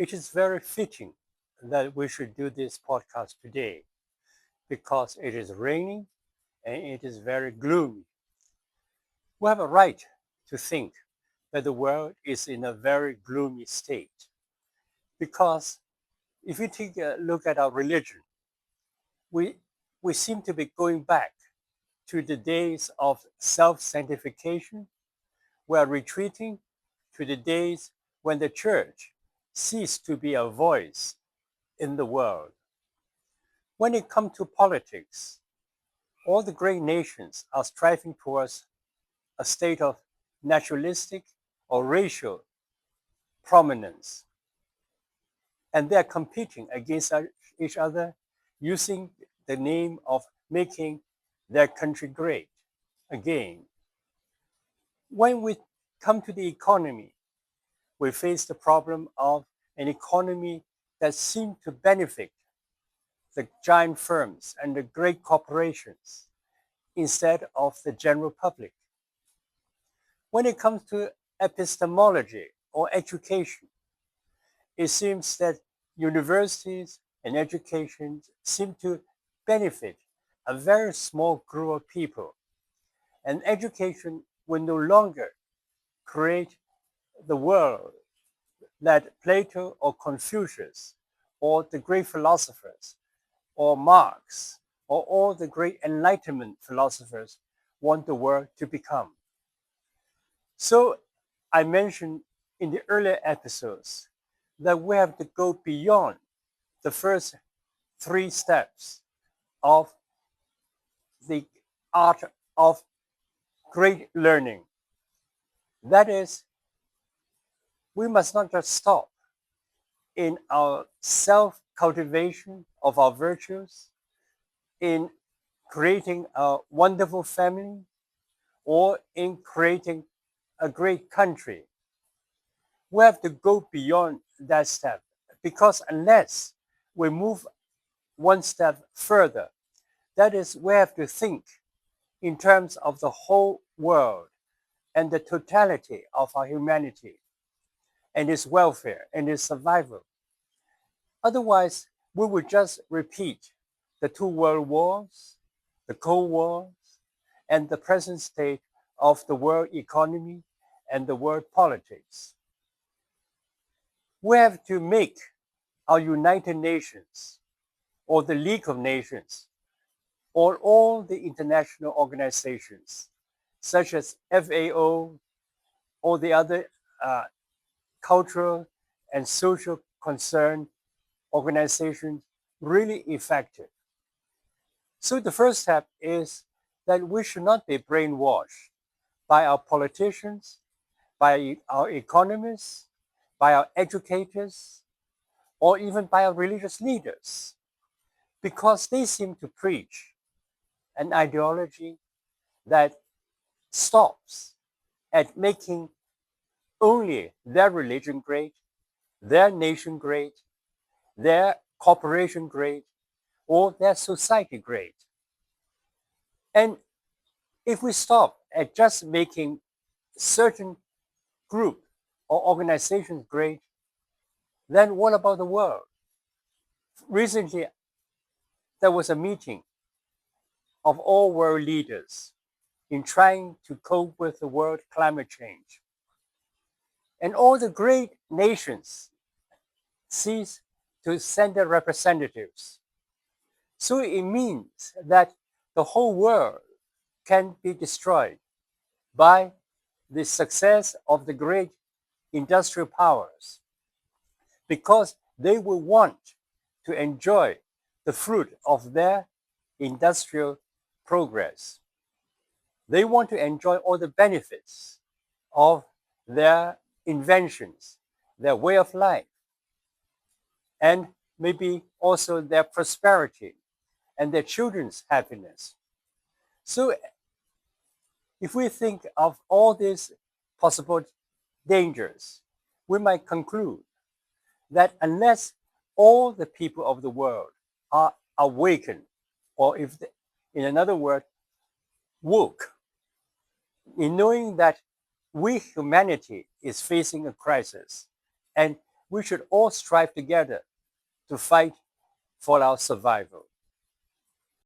It is very fitting that we should do this podcast today because it is raining and it is very gloomy. We have a right to think that the world is in a very gloomy state because if you take a look at our religion, we, we seem to be going back to the days of self-sanctification. We are retreating to the days when the church ceased to be a voice in the world. When it comes to politics, all the great nations are striving towards a state of nationalistic or racial prominence. And they're competing against each other using the name of making their country great again. When we come to the economy, we face the problem of an economy that seems to benefit the giant firms and the great corporations instead of the general public. When it comes to epistemology or education, it seems that universities and education seem to benefit a very small group of people, and education will no longer create the world that Plato or Confucius or the great philosophers or Marx or all the great Enlightenment philosophers want the world to become. So I mentioned in the earlier episodes that we have to go beyond the first three steps of the art of great learning. That is, we must not just stop in our self-cultivation of our virtues, in creating a wonderful family, or in creating a great country. We have to go beyond that step because unless we move one step further, that is, we have to think in terms of the whole world and the totality of our humanity and its welfare and its survival. Otherwise, we would just repeat the two world wars, the Cold Wars, and the present state of the world economy and the world politics. We have to make our United Nations or the League of Nations or all the international organizations such as FAO or the other cultural and social concern organizations really effective. So the first step is that we should not be brainwashed by our politicians, by our economists, by our educators, or even by our religious leaders, because they seem to preach an ideology that stops at making only their religion great, their nation great, their corporation great, or their society great. And if we stop at just making certain group or organizations great, then what about the world? Recently, there was a meeting of all world leaders in trying to cope with the world climate change. And all the great nations ceased to send their representatives. So it means that the whole world can be destroyed by the success of the great industrial powers because they will want to enjoy the fruit of their industrial progress. They want to enjoy all the benefits of their inventions, their way of life, and maybe also their prosperity and their children's happiness. So if we think of all these possible dangers, we might conclude that unless all the people of the world are awakened, or if they, in another word, woke, in knowing that we humanity is facing a crisis and we should all strive together to fight for our survival.